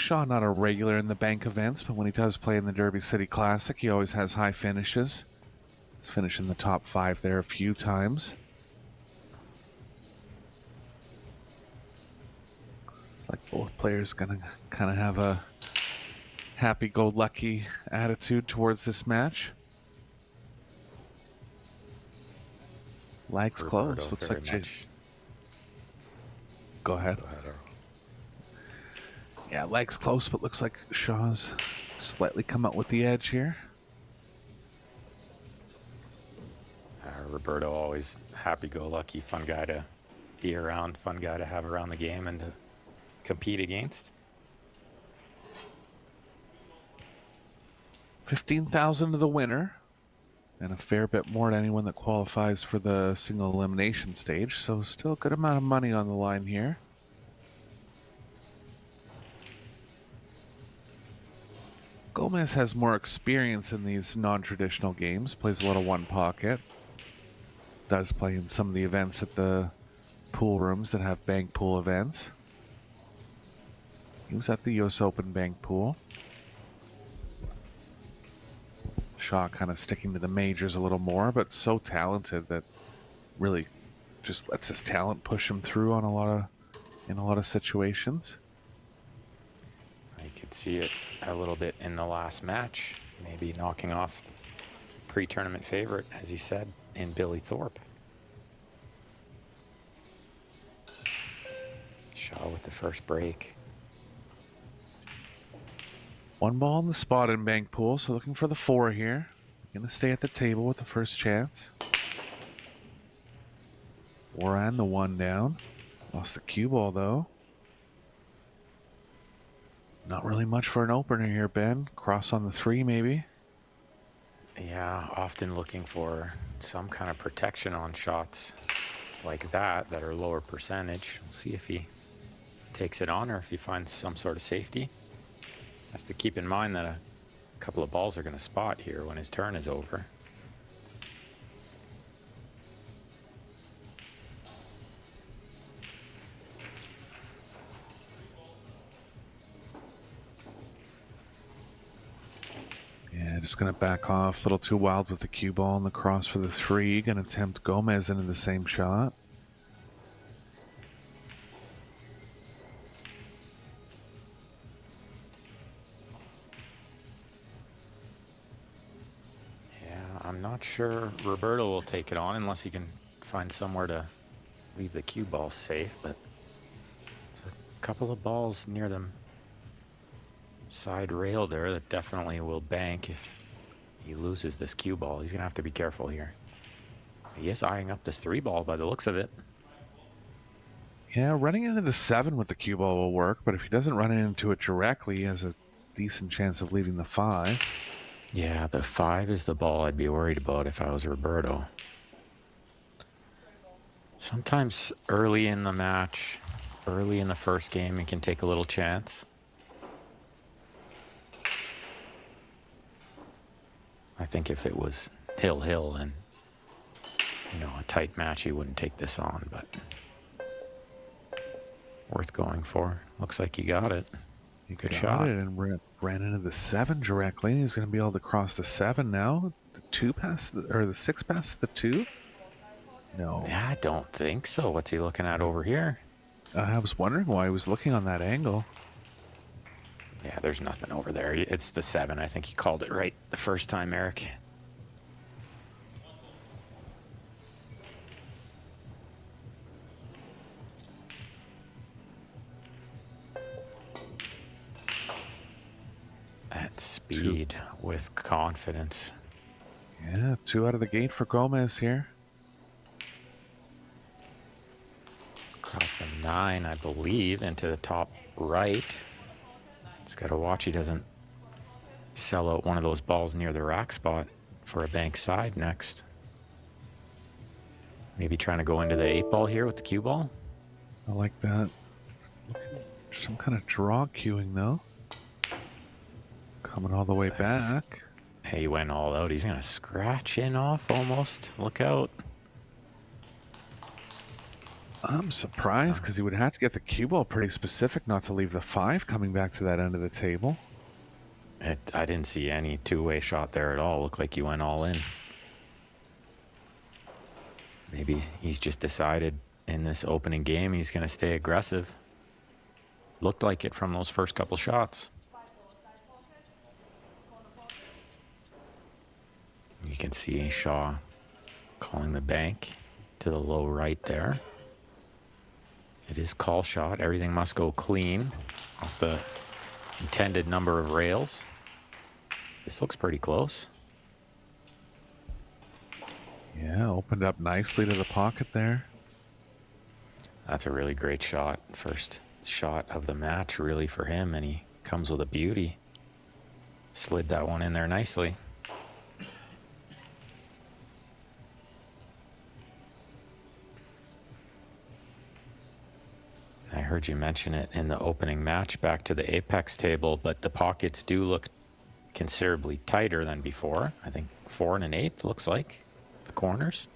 Shaw not a regular in the bank events, but when he does play in the Derby City Classic, he always has high finishes. He's finished in the top 5 there a few times. It's like both players gonna kind of have a happy-go-lucky attitude towards this match. Legs close. Looks like Go ahead. Eric. Yeah, legs close, but looks like Shaw's slightly come out with the edge here. Roberto, always happy-go-lucky, fun guy to be around, fun guy to have around the game and to compete against. 15,000 to the winner, and a fair bit more to anyone that qualifies for the single elimination stage, so still a good amount of money on the line here. Gomez has more experience in these non-traditional games, plays a lot of one pocket, does play in some of the events at the pool rooms that have bank pool events. He was at the US Open bank pool. Shaw kind of sticking to the majors a little more, but so talented that really just lets his talent push him through on in a lot of situations. I could see it a little bit in the last match, maybe knocking off the pre-tournament favorite, as he said, in Billy Thorpe. Shaw with the first break. One ball in the spot in bank pool, so looking for the 4 here. Gonna stay at the table with the first chance. 4 and the 1 down. Lost the cue ball though. Not really much for an opener here, Ben. Cross on the 3 maybe. Yeah, often looking for some kind of protection on shots like that are lower percentage. We'll see if he takes it on or if he finds some sort of safety. Has to keep in mind that a couple of balls are going to spot here when his turn is over. Yeah, just going to back off. A little too wild with the cue ball and the cross for the 3. Going to tempt Gomez into the same shot. I'm not sure Roberto will take it on unless he can find somewhere to leave the cue ball safe, but there's a couple of balls near the side rail there that definitely will bank if he loses this cue ball. He's going to have to be careful here. He is eyeing up this 3 ball by the looks of it. Yeah, running into the 7 with the cue ball will work, but if he doesn't run into it directly, he has a decent chance of leaving the 5. Yeah, the 5 is the ball I'd be worried about if I was Roberto. Sometimes early in the match, early in the first game, he can take a little chance. I think if it was hill and, you know, a tight match, he wouldn't take this on, but worth going for. Looks like he got it. Good shot. It and ran into the 7 directly. He's going to be able to cross the 7 now. The 2 past or the 6 past the 2. No. Yeah, I don't think so. What's he looking at over here? I was wondering why he was looking on that angle. Yeah, there's nothing over there. It's the 7. I think he called it right the first time, Eric. At speed with confidence. Yeah, 2 out of the gate for Gomez here. Across the 9, I believe, into the top right. He's got to watch he doesn't sell out one of those balls near the rack spot for a bank side next. Maybe trying to go into the 8 ball here with the cue ball. I like that. Some kind of draw cueing though. Coming all the way back. Hey, he went all out. He's going to scratch in off almost. Look out. I'm surprised because he would have to get the cue ball pretty specific not to leave the 5 coming back to that end of the table. I didn't see any two-way shot there at all. Looked like he went all in. Maybe he's just decided in this opening game he's going to stay aggressive. Looked like it from those first couple shots. You can see Shaw calling the bank to the low right there. It is call shot. Everything must go clean off the intended number of rails. This looks pretty close. Yeah, opened up nicely to the pocket there. That's a really great shot. First shot of the match, really, for him, and he comes with a beauty. Slid that one in there nicely. I heard you mention it in the opening match back to the apex table, but the pockets do look considerably tighter than before. I think 4 1/8 looks like the corners.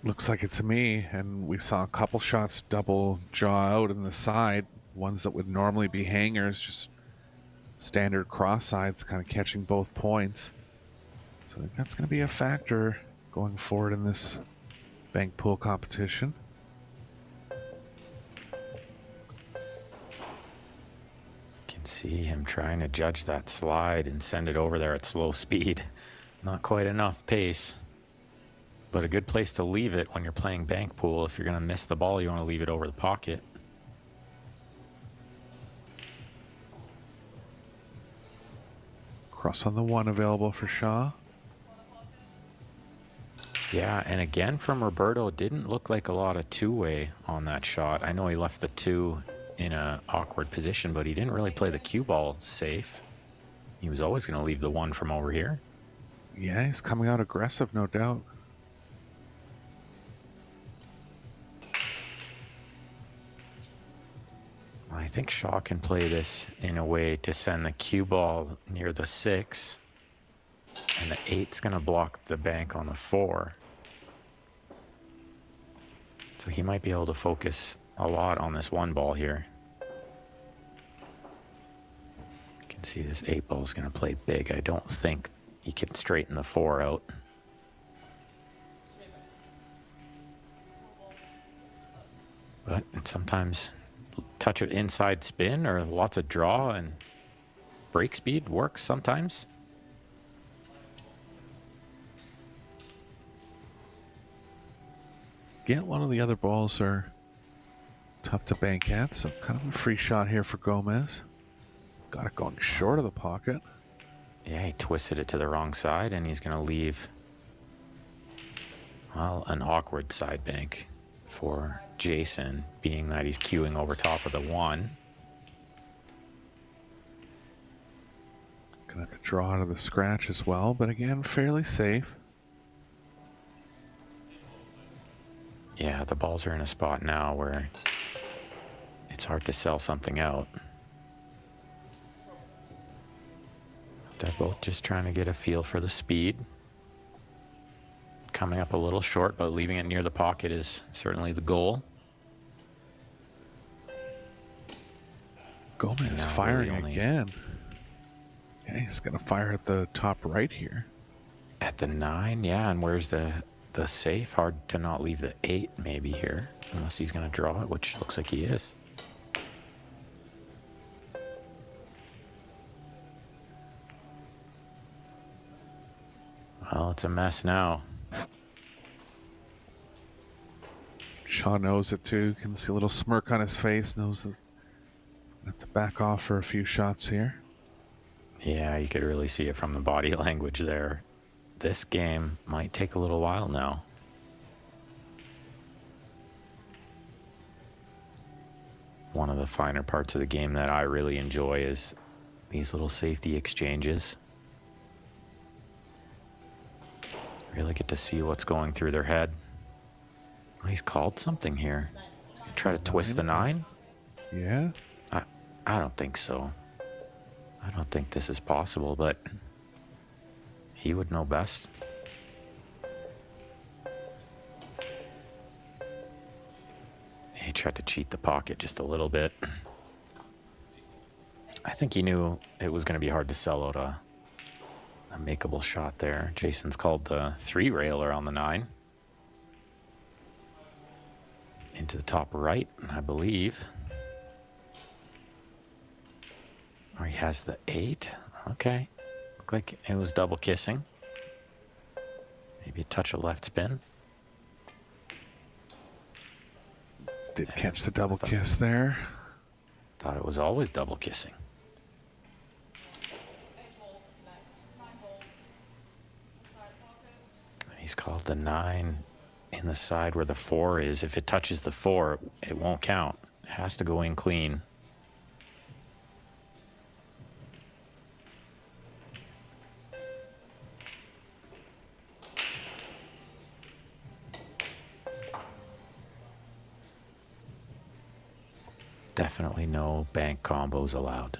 Looks like it to me, and we saw a couple shots double jaw out in the side, ones that would normally be hangers, just standard cross sides, kind of catching both points. So I think that's going to be a factor going forward in this bank pool competition. See him trying to judge that slide and send it over there at slow speed. Not quite enough pace, but a good place to leave it when you're playing bank pool. If you're going to miss the ball, you want to leave it over the pocket. Cross on the 1 available for Shaw. Yeah, and again from Roberto, didn't look like a lot of two-way on that shot. I know he left the 2 in an awkward position, but he didn't really play the cue ball safe. He was always going to leave the 1 from over here. Yeah, he's coming out aggressive, no doubt. I think Shaw can play this in a way to send the cue ball near the 6, and the 8's going to block the bank on the 4. So he might be able to focus a lot on this 1 ball here. You can see this 8 ball is going to play big. I don't think he can straighten the 4 out. But sometimes touch of inside spin or lots of draw and break speed works sometimes. Get one of the other balls are tough to bank at, so kind of a free shot here for Gomez. Got it going short of the pocket. Yeah, he twisted it to the wrong side, and he's going to leave, well, an awkward side bank for Jason, being that he's queuing over top of the 1. Gonna have to draw out of the scratch as well, but again, fairly safe. Yeah, the balls are in a spot now where it's hard to sell something out. They're both just trying to get a feel for the speed. Coming up a little short, but leaving it near the pocket is certainly the goal. Gomez firing again. Yeah, he's going to fire at the top right here. At the 9, yeah, and where's the safe? Hard to not leave the 8 maybe here, unless he's going to draw it, which looks like he is. Well, it's a mess now. Shaw knows it too. Can see a little smirk on his face. Knows that have to back off for a few shots here. Yeah, you could really see it from the body language there. This game might take a little while now. One of the finer parts of the game that I really enjoy is these little safety exchanges. Really get to see what's going through their head. Oh, he's called something here. Try to twist the 9? Yeah? I don't think so. I don't think this is possible, but he would know best. tried to cheat the pocket just a little bit. I think he knew it was going to be hard to sell out a makeable shot there. Jason's called the 3-railer on the 9. Into the top right, I believe. Or he has the 8. Okay. Looked like it was double kissing. Maybe a touch of left spin. Did catch the double kiss there. Thought it was always double kissing. He's called the 9 in the side where the 4 is. If it touches the 4, it won't count. It has to go in clean. Definitely no bank combos allowed.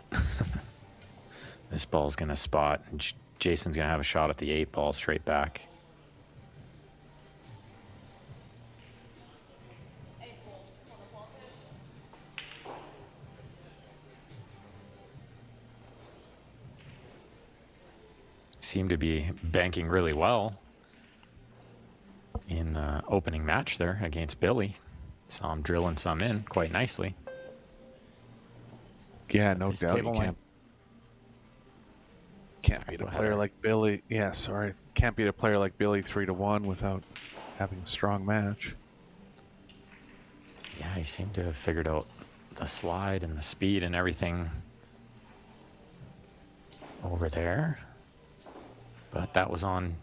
This ball's going to spot. And Jason's going to have a shot at the 8 ball straight back. Seemed to be banking really well in the opening match there against Billy. Saw him drilling some in quite nicely. Yeah, no doubt. You can't beat a player like Billy. Yeah, sorry. Can't beat a player like Billy 3-1 without having a strong match. Yeah, he seemed to have figured out the slide and the speed and everything over there. But that was on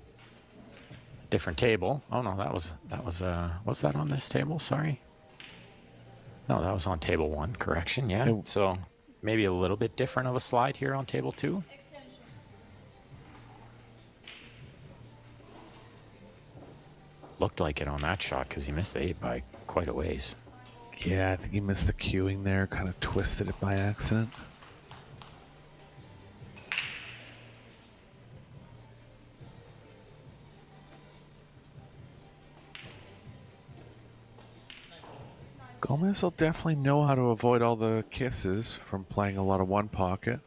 a different table. Oh no, that was that on this table? Sorry. No, that was on table 1. Correction, yeah. So maybe a little bit different of a slide here on table 2. Looked like it on that shot because he missed the 8 by quite a ways. Yeah, I think he missed the cueing there, kind of twisted it by accident. Gomez will definitely know how to avoid all the kisses from playing a lot of one pocket.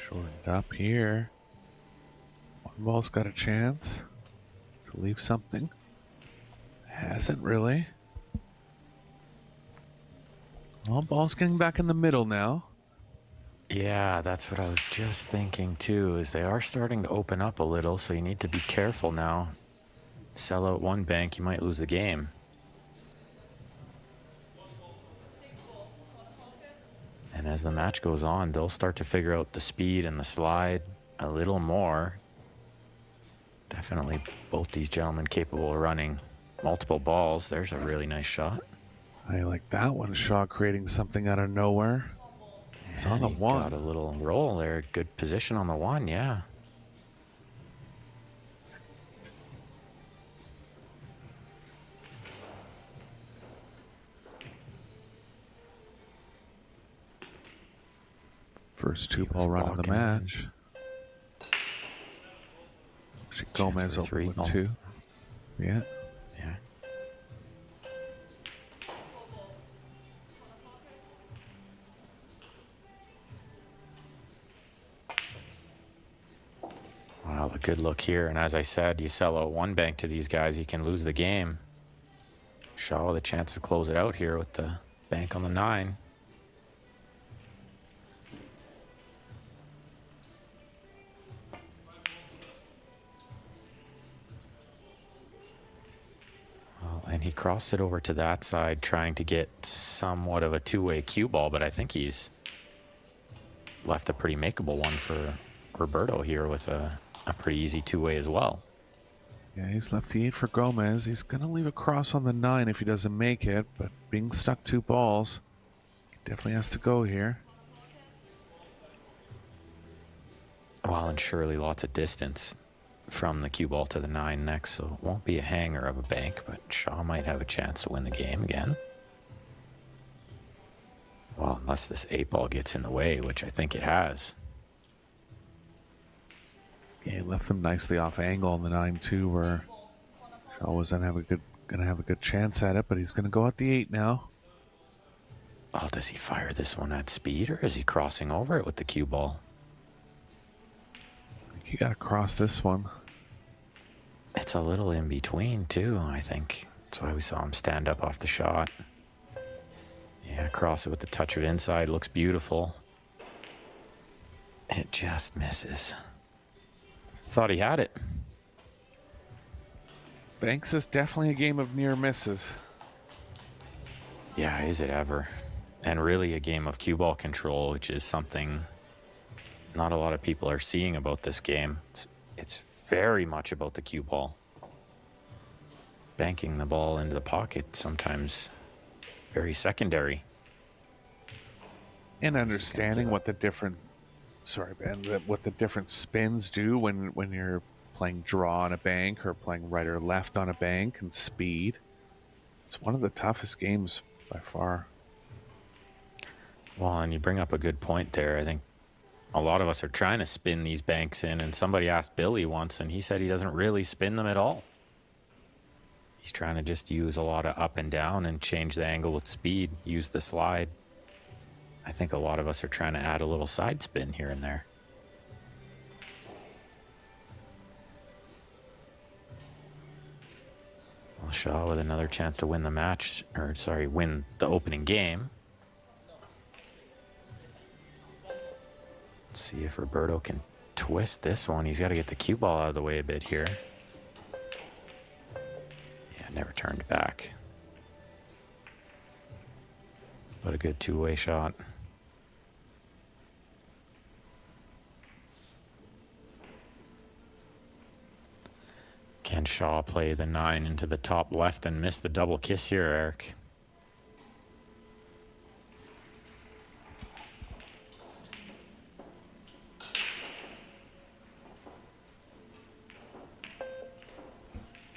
Shortened up here. One ball's got a chance to leave something. Hasn't really. Well, ball's getting back in the middle now. Yeah, that's what I was just thinking too, is they are starting to open up a little, so you need to be careful now. Sell out one bank, you might lose the game. And as the match goes on, they'll start to figure out the speed and the slide a little more. Definitely both these gentlemen capable of running multiple balls. There's a really nice shot. I like that one shot, creating something out of nowhere. It's on the 1. Got a little roll there. Good position on the 1, yeah. First 2-ball run of the match. Gomez open with 2. Yeah. Yeah. Wow, a good look here. And as I said, you sell out one bank to these guys, you can lose the game. Shaw with a chance to close it out here with the bank on the 9. And he crossed it over to that side, trying to get somewhat of a two-way cue ball, but I think he's left a pretty makeable one for Roberto here with a pretty easy two-way as well. Yeah, he's left the 8 for Gomez. He's going to leave a cross on the 9 if he doesn't make it, but being stuck 2 balls, he definitely has to go here. Well, and surely lots of distance from the cue ball to the 9 next, so it won't be a hanger of a bank, but Shaw might have a chance to win the game again. Well, unless this 8 ball gets in the way, which I think it has. Yeah, he left them nicely off angle in the 9-2 where Shaw wasn't gonna have a good chance at it, but he's gonna go at the 8 now. Oh, does he fire this one at speed, or is he crossing over it with the cue ball? I think you gotta cross this one. It's a little in between, too, I think. That's why we saw him stand up off the shot. Yeah, cross it with the touch of inside. Looks beautiful. It just misses. Thought he had it. Banks is definitely a game of near misses. Yeah, is it ever? And really a game of cue ball control, which is something not a lot of people are seeing about this game. It's very much about the cue ball. Banking the ball into the pocket, sometimes very secondary. And understanding what the different what the different spins do when you're playing draw on a bank or playing right or left on a bank, and speed. It's one of the toughest games by far. Well, and you bring up a good point there. I think a lot of us are trying to spin these banks in, and somebody asked Billy once, and he said he doesn't really spin them at all. He's trying to just use a lot of up and down and change the angle with speed, use the slide. I think a lot of us are trying to add a little side spin here and there. Well, Shaw with another chance to win the match, or sorry, win the opening game. Let's see if Roberto can twist this one. He's got to get the cue ball out of the way a bit here. Yeah, never turned back. But a good two-way shot. Can Shaw play the 9 into the top left and miss the double kiss here, Eric?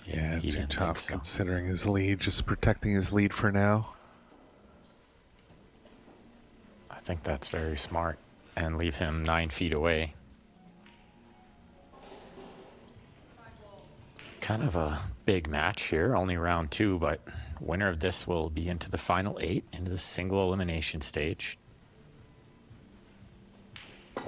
Yeah, too tough considering his lead, just protecting his lead for now. I think that's very smart, and leave him 9 feet away. Kind of a big match here, only round 2, but winner of this will be into the final 8, into the single elimination stage. You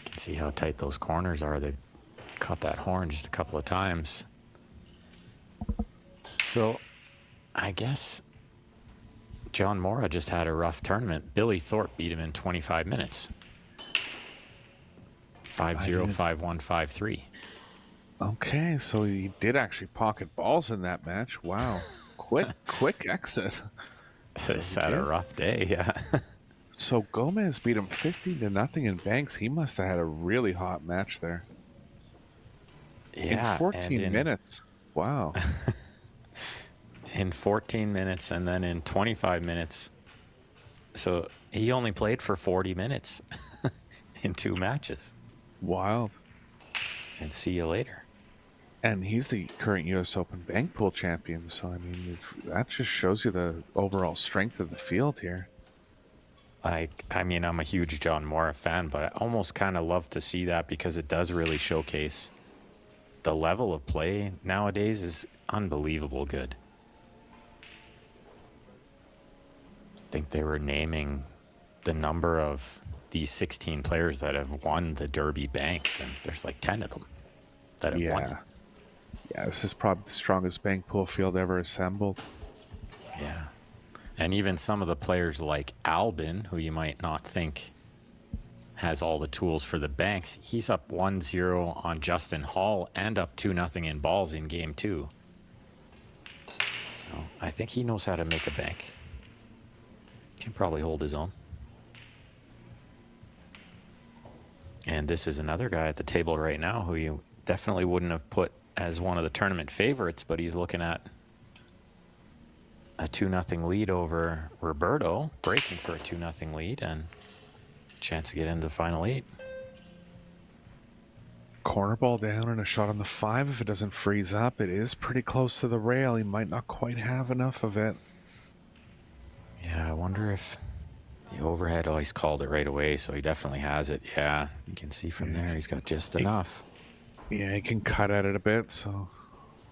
can see how tight those corners are. They've caught that horn just a couple of times. So, I guess John Mora just had a rough tournament. Billy Thorpe beat him in 25 minutes. 5-0, 5-1, 5-3. Okay, so he did actually pocket balls in that match. Wow. Quick exit. He's had a rough day, yeah. So Gomez beat him 50-0 in Banks. He must have had a really hot match there. Yeah. In 14 minutes. Wow. In 14 minutes and then in 25 minutes. So he only played for 40 minutes in 2 matches. Wild. And see you later. And he's the current U.S. Open bank pool champion, so I mean, that just shows you the overall strength of the field here. I mean, I'm a huge John Mora fan, but I almost kind of love to see that because it does really showcase the level of play nowadays is unbelievable good. I think they were naming the number of these 16 players that have won the Derby Banks, and there's like 10 of them that have won it. Yeah, this is probably the strongest bank pool field ever assembled. Yeah. And even some of the players like Albin, who you might not think has all the tools for the banks, he's up 1-0 on Justin Hall and up 2-0 in balls in game 2. So I think he knows how to make a bank. Can probably hold his own. And this is another guy at the table right now who you definitely wouldn't have put as one of the tournament favorites, but he's looking at a 2-0 lead over Roberto, breaking for a 2-0 lead, and chance to get into the final 8. Corner ball down and a shot on the 5. If it doesn't freeze up, it is pretty close to the rail. He might not quite have enough of it. Yeah, I wonder if The overhead, oh, he's called it right away, so he definitely has it. Yeah, you can see from there he's got just enough. Yeah, he can cut at it a bit, so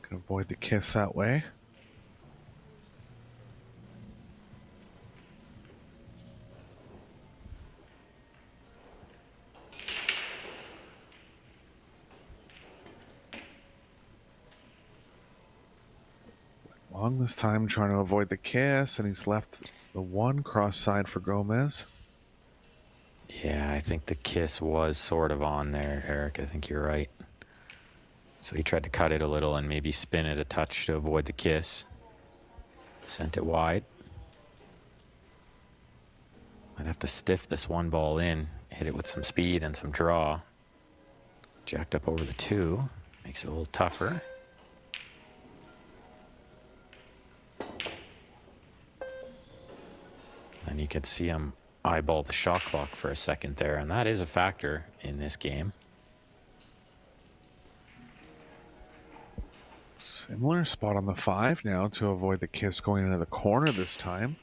can avoid the kiss that way. Long this time trying to avoid the kiss, and he's left the one cross side for Gomez. Yeah, I think the kiss was sort of on there, Eric. I think you're right. So he tried to cut it a little and maybe spin it a touch to avoid the kiss. Sent it wide. Might have to stiff this one ball in, hit it with some speed and some draw. Jacked up over the 2, makes it a little tougher. And you can see him eyeball the shot clock for a second there, and that is a factor in this game. Similar spot on the 5 now to avoid the kiss going into the corner this time.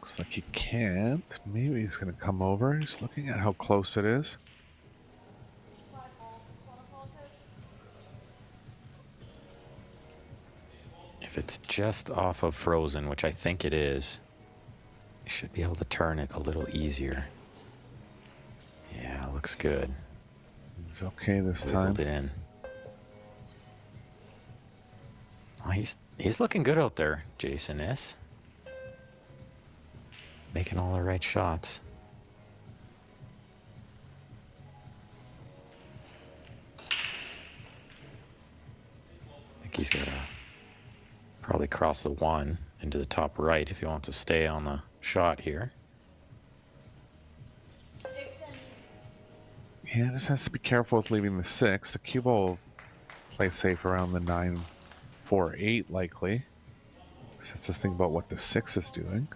Looks like he can't. Maybe he's going to come over. He's looking at how close it is. If it's just off of frozen, which I think it is, you should be able to turn it a little easier. Yeah, looks good. He's okay this time. Wiggled it in. Oh, he's looking good out there, Jason is. Making all the right shots. I think he's got to probably cross the 1 into the top right if he wants to stay on the shot here. Yeah, just has to be careful with leaving the 6. The cue ball will play safe around the 9, 4, 8 likely. So that's the thing about what the 6 is doing.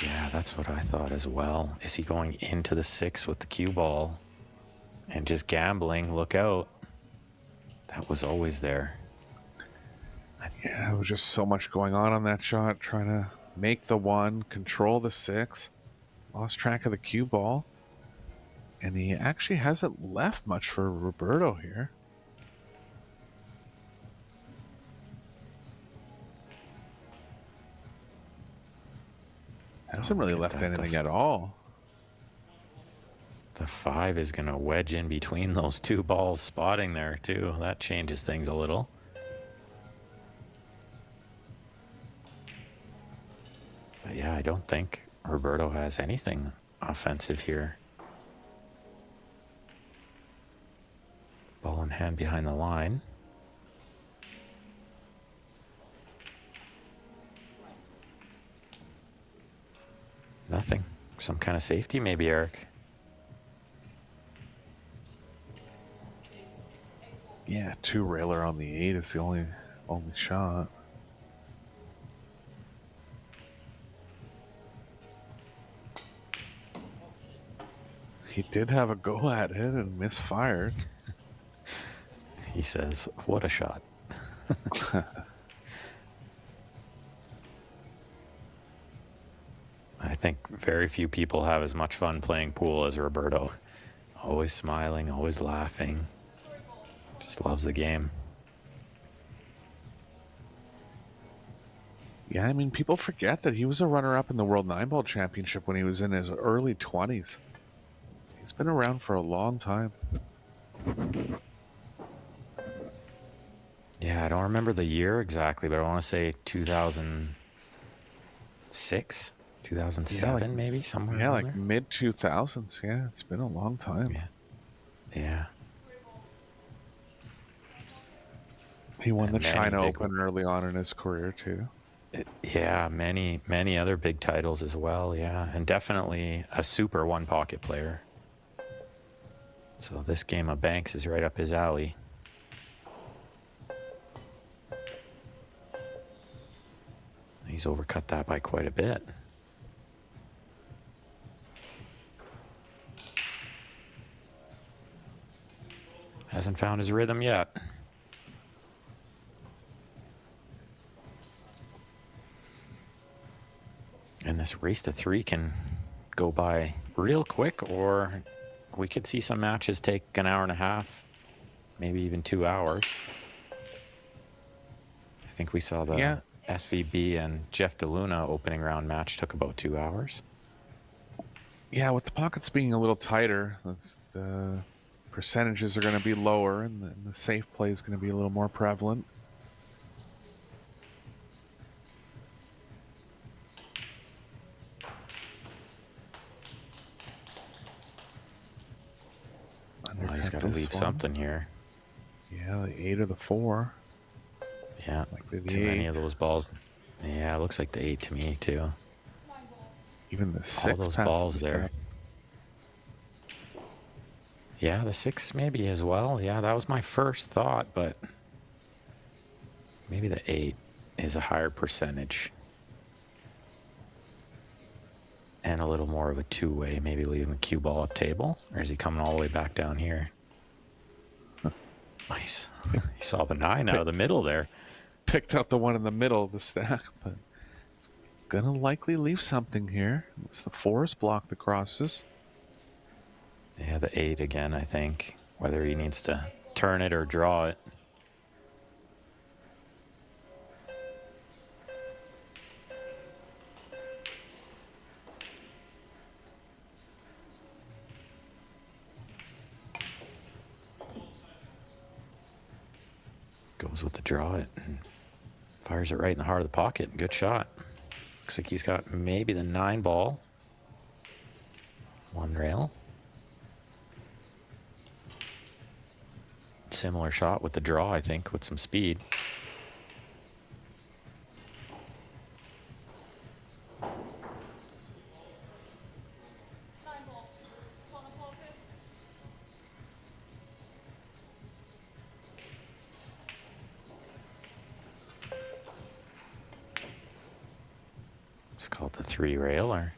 Yeah, that's what I thought as well. Is he going into the 6 with the cue ball and just gambling? Look out. That was always there. Yeah, there was just so much going on that shot. Trying to make the 1, control the 6. Lost track of the cue ball. And he actually hasn't left much for Roberto here. Hasn't really left anything at all. The 5 is going to wedge in between those 2 balls spotting there, too. That changes things a little. But yeah, I don't think Roberto has anything offensive here. Ball in hand behind the line. Nothing. Some kind of safety maybe, Eric. Yeah, 2 railer on the 8 is the only shot. He did have a go at it and misfired. He says, what a shot. I think very few people have as much fun playing pool as Roberto. Always smiling, always laughing. Just loves the game. Yeah, I mean, people forget that he was a runner-up in the World 9-Ball Championship when he was in his early 20s. He's been around for a long time. Yeah, I don't remember the year exactly, but I want to say 2006, 2007, maybe, somewhere Yeah, around like there. mid-2000s. Yeah, it's been a long time. Yeah. He won the China Open early on in his career, too. Yeah, many other big titles as well, yeah. And definitely a super one-pocket player. So this game of Banks is right up his alley. He's overcut that by quite a bit. Hasn't found his rhythm yet. this race to 3 can go by real quick, or we could see some matches take an hour and a half, maybe even 2 hours. I think we saw the SVB and Jeff DeLuna opening round match took about 2 hours. Yeah, with the pockets being a little tighter, the percentages are going to be lower, and the safe play is going to be a little more prevalent. Well, he's got to leave something here. Yeah, the 8 or the 4. Yeah, too many of those balls. Yeah, it looks like the 8 to me, too. Even the 6. All those balls there. Yeah, the 6 maybe as well. Yeah, that was my first thought, but maybe the 8 is a higher percentage. And a little more of a two-way, maybe leaving the cue ball up table. Or is he coming all the way back down here? Nice. He saw the 9 out of the middle there. Picked out the one in the middle of the stack, but it's going to likely leave something here. It's the 4s block the crosses. Yeah, the 8 again, I think. Whether he needs to turn it or draw it. Goes with the draw it and fires it right in the heart of the pocket. Good shot. Looks like he's got maybe the 9 ball. 1 rail. Similar shot with the draw, I think, with some speed. It's called the 3 railer.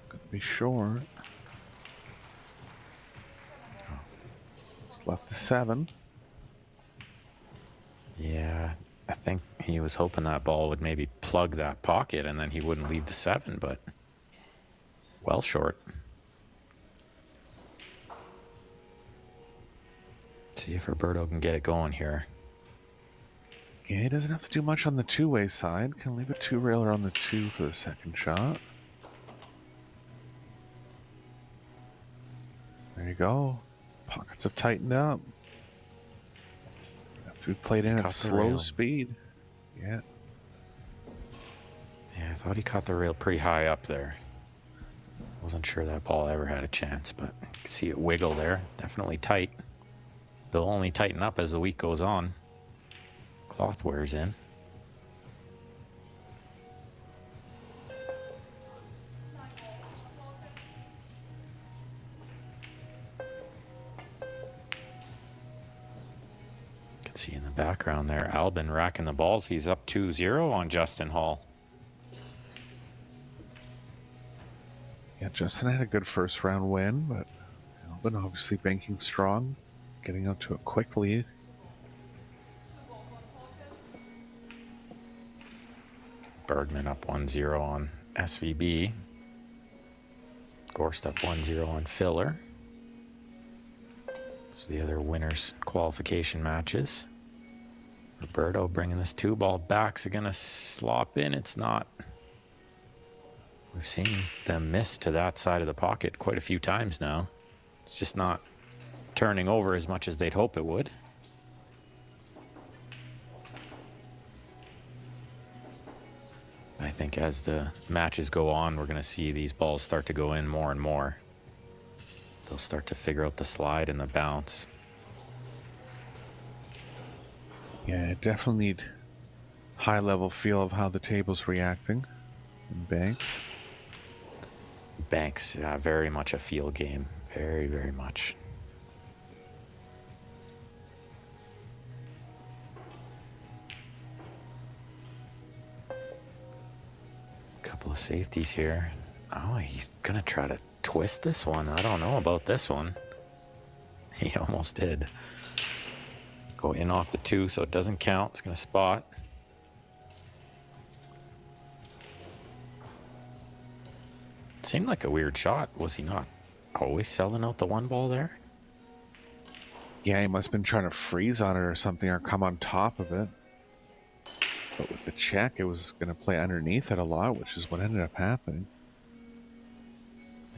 Could be short. Just left the 7. Yeah, I think he was hoping that ball would maybe plug that pocket and then he wouldn't leave the 7, but well short. See if Roberto can get it going here. Yeah, he doesn't have to do much on the two-way side. Can leave a 2 railer on the 2 for the second shot. There you go. Pockets have tightened up. Have to be played in at slow speed. Yeah. Yeah, I thought he caught the rail pretty high up there. Wasn't sure that ball ever had a chance, but you can see it wiggle there. Definitely tight. They'll only tighten up as the week goes on. Cloth wears in. You can see in the background there, Albin racking the balls. He's up 2-0 on Justin Hall. Yeah, Justin had a good first round win, but Albin obviously banking strong, getting up to a quick lead. Bergman up 1-0 on SVB. Gorst up 1-0 on Filler. Those are the other winners' qualification matches. Roberto bringing this 2 ball back. Is it going to slop in? It's not. We've seen them miss to that side of the pocket quite a few times now. It's just not turning over as much as they'd hope it would. I think as the matches go on, we're going to see these balls start to go in more and more. They'll start to figure out the slide and the bounce. Yeah, definitely need high-level feel of how the table's reacting in banks. Banks, very much a feel game. Very, very much. Couple of safeties here. Oh, he's going to try to twist this one. I don't know about this one. He almost did. Go in off the 2, so it doesn't count. It's going to spot. Seemed like a weird shot. Was he not always selling out the one ball there? Yeah, he must have been trying to freeze on it or something, or come on top of it. But with the check, it was going to play underneath it a lot, which is what ended up happening.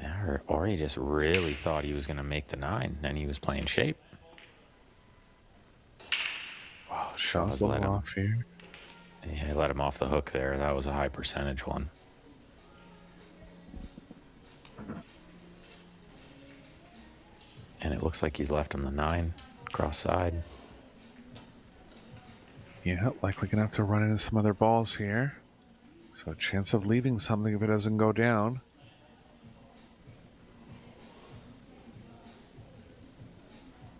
Yeah, or he just really thought he was going to make the 9, and he was playing shape. Wow, Shot's a little off here. Yeah, let him off the hook there. That was a high percentage one. And it looks like he's left him the 9 cross side. Yeah, likely going to have to run into some other balls here. So a chance of leaving something if it doesn't go down.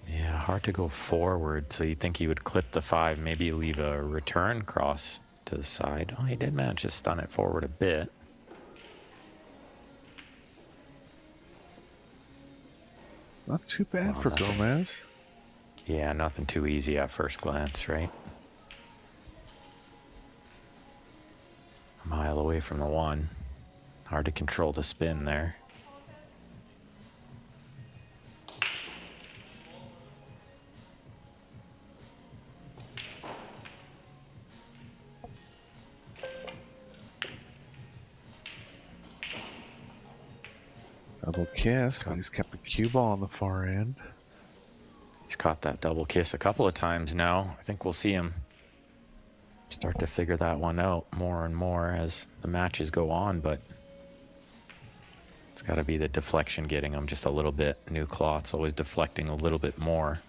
Yeah, hard to go forward, so you'd think he would clip the 5, maybe leave a return cross to the side. Oh, he did manage to stun it forward a bit. Not too bad for Gomez. Yeah, nothing too easy at first glance, right? A mile away from the 1. Hard to control the spin there. Double kiss, but he's kept the cue ball on the far end. He's caught that double kiss a couple of times now. I think we'll see him start to figure that one out more and more as the matches go on, but it's got to be the deflection getting him just a little bit. New cloth's always deflecting a little bit more.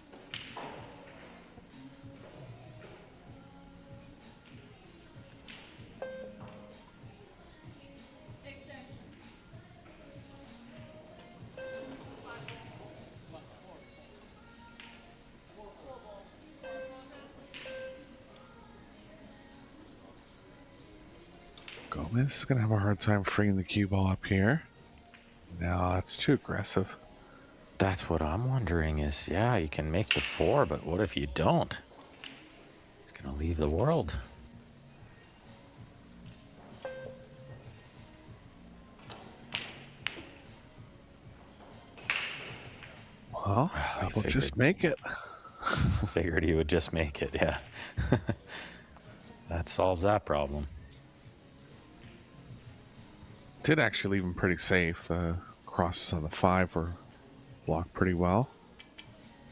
Gomez is going to have a hard time freeing the cue ball up here. No, that's too aggressive. That's what I'm wondering is, yeah, you can make the 4, but what if you don't? He's going to leave the world. Well, we'll just make it. Figured he would just make it, yeah. That solves that problem. Did actually leave him pretty safe. The crosses on the 5 were blocked pretty well.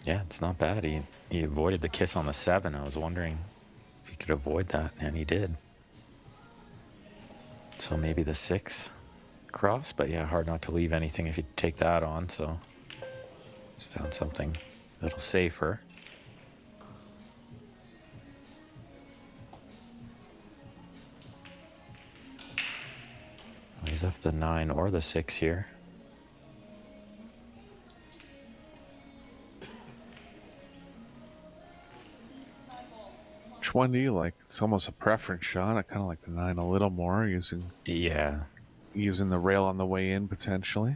Yeah, it's not bad. He avoided the kiss on the 7. I was wondering if he could avoid that, and he did. So maybe the 6 cross, but yeah, hard not to leave anything if you take that on, so he's found something a little safer. He's left the 9 or the 6 here. Which one do you like? It's almost a preference shot. I kind of like the 9 a little more, using the rail on the way in potentially.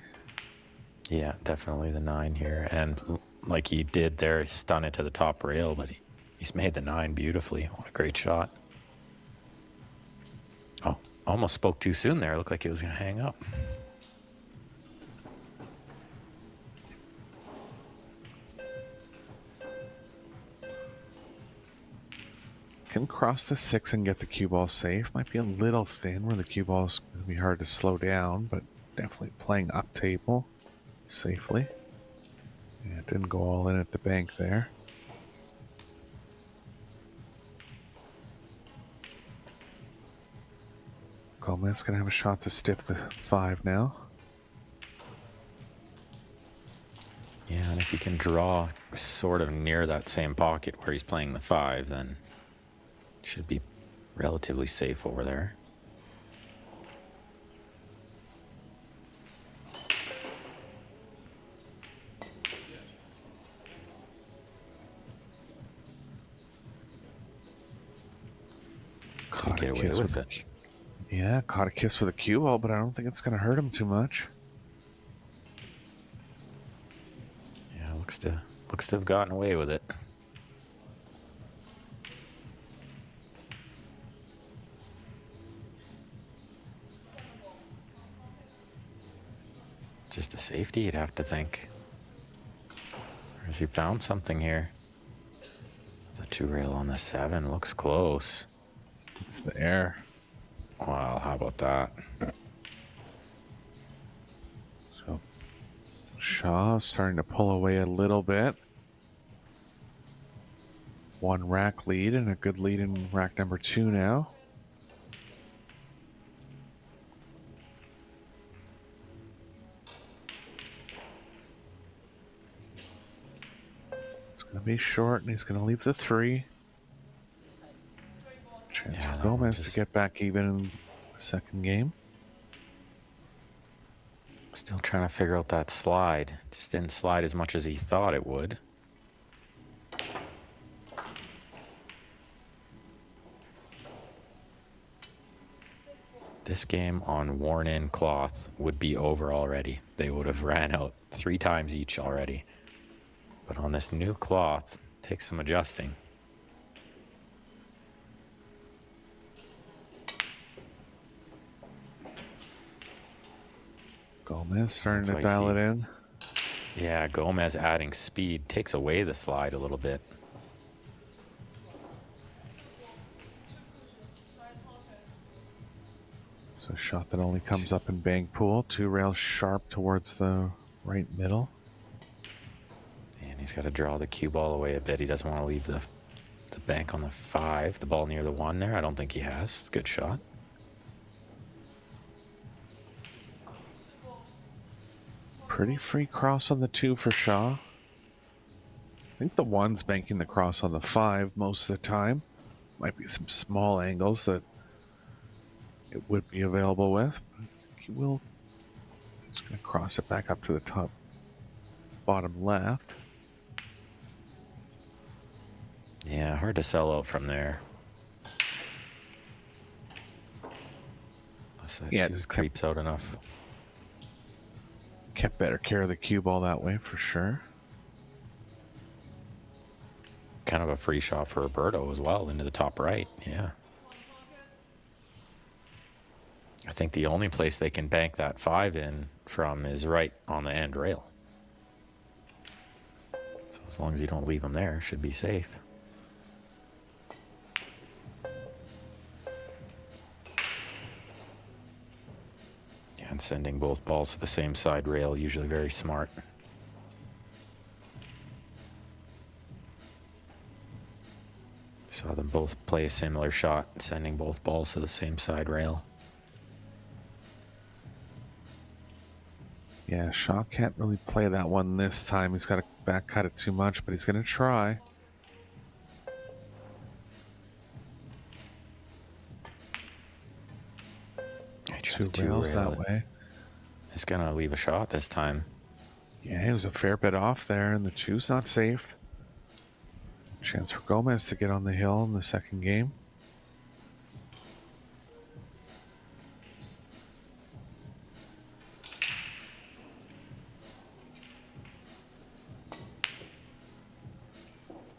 Yeah, definitely the 9 here. And like he did there, stun it to the top rail, but he's made the 9 beautifully. What a great shot. Oh, almost spoke too soon there. It looked like it was going to hang up. Can cross the 6 and get the cue ball safe. Might be a little thin where the cue ball is going to be hard to slow down, but definitely playing up table safely. Yeah, it didn't go all in at the bank there. Gomez going to have a shot to stiff the 5 now. Yeah, and if you can draw sort of near that same pocket where he's playing the 5, then should be relatively safe over there. Did he get away with it? Yeah, caught a kiss with a cue ball, but I don't think it's going to hurt him too much. Yeah, looks to have gotten away with it. safety, you'd have to think. Or has he found something here? The 2-rail on the 7 looks close. It's the air. Wow, how about that? So Shaw starting to pull away a little bit. 1 rack lead and a good lead in rack number 2 now. It's going to be short and he's going to leave the 3. Chance for Gomez to get back even in the second game. Still trying to figure out that slide. Just didn't slide as much as he thought it would. This game on worn-in cloth would be over already. They would have ran out 3 times each already. But on this new cloth, it takes some adjusting. Gomez starting to dial it in. Yeah, Gomez adding speed takes away the slide a little bit. So a shot that only comes up in bank pool. 2 rails sharp towards the right middle. And he's got to draw the cue ball away a bit. He doesn't want to leave the bank on the 5. The ball near the 1 there. I don't think he has. It's a good shot. Pretty free cross on the 2 for Shaw. I think the 1's banking the cross on the 5 most of the time. Might be some small angles that it would be available with. But I think he will. He's going to cross it back up to the top, bottom left. Yeah, hard to sell out from there. Unless that just creeps out enough. Kept better care of the cue ball that way for sure. Kind of a free shot for Roberto as well into the top right. Yeah. I think the only place they can bank that 5 in from is right on the end rail. So as long as you don't leave them there, should be safe. Yeah, and sending both balls to the same side rail, usually very smart. Saw them both play a similar shot, sending both balls to the same side rail. Yeah, Shaw can't really play that one this time. He's got to back cut it too much, but he's going to try. Two rails that way. It's going to leave a shot this time. Yeah, he was a fair bit off there, and the 2's not safe. Chance for Gomez to get on the hill in the second game.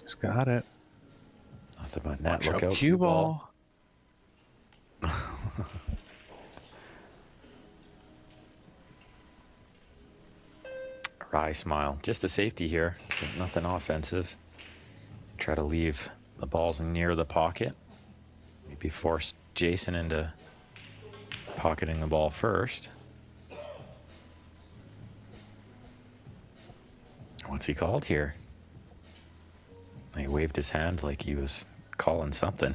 He's got it. Nothing but net. Watch Look out, cue ball. Wry smile. Just a safety here. It's got nothing offensive. Try to leave the balls near the pocket. Maybe force Jason into pocketing the ball first. What's he called here? He waved his hand like he was calling something.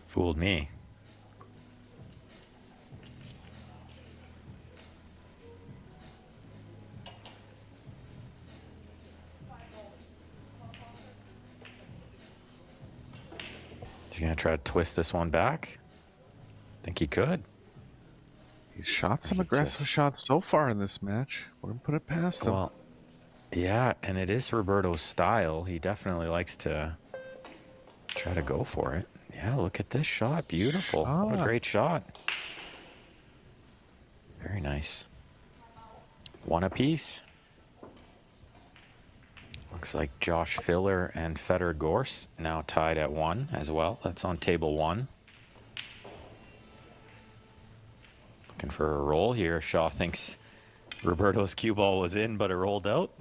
Fooled me. Is he going to try to twist this one back? Think he could. He's shot some aggressive shots so far in this match. Wouldn't put it past him. Well, yeah, and it is Roberto's style. He definitely likes to try to go for it. Yeah, look at this shot. Beautiful. What a great shot. Very nice. 1 apiece. Looks like Josh Filler and Feder Gorse now tied at 1 as well. That's on table 1. Looking for a roll here. Shaw thinks Roberto's cue ball was in, but it rolled out.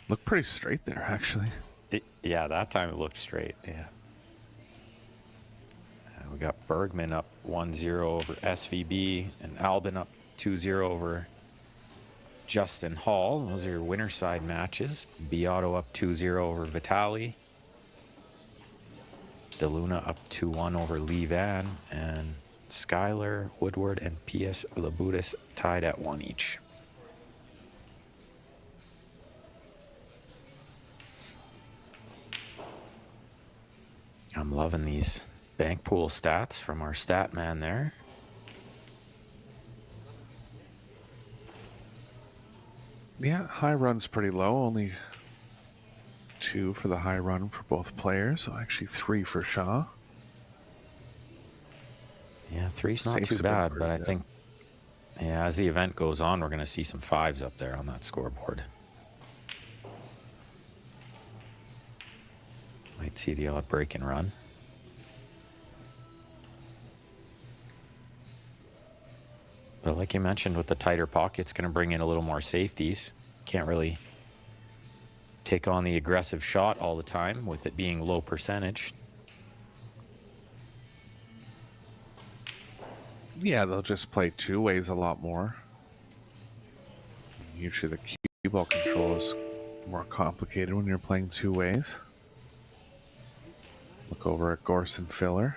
Looked pretty straight there, actually. Yeah, that time it looked straight. Yeah. We got Bergman up 1-0 over SVB and Albin up 2-0 over Justin Hall. Those are your winner side matches. Beato up 2-0 over Vitali. DeLuna up 2-1 over Lee Van. And Skylar, Woodward, and P.S. Labutis tied at 1 each. I'm loving these bank pool stats from our stat man there. Yeah, high run's pretty low. Only 2 for the high run for both players. So actually 3 for Shaw. Yeah, 3's not too bad, but I think, yeah, as the event goes on, we're going to see some 5s up there on that scoreboard. Might see the odd break and run. But like you mentioned, with the tighter pocket, it's going to bring in a little more safeties. Can't really take on the aggressive shot all the time with it being low percentage. Yeah, they'll just play 2 ways a lot more. Usually the cue ball control is more complicated when you're playing 2 ways. Look over at Gorson Filler.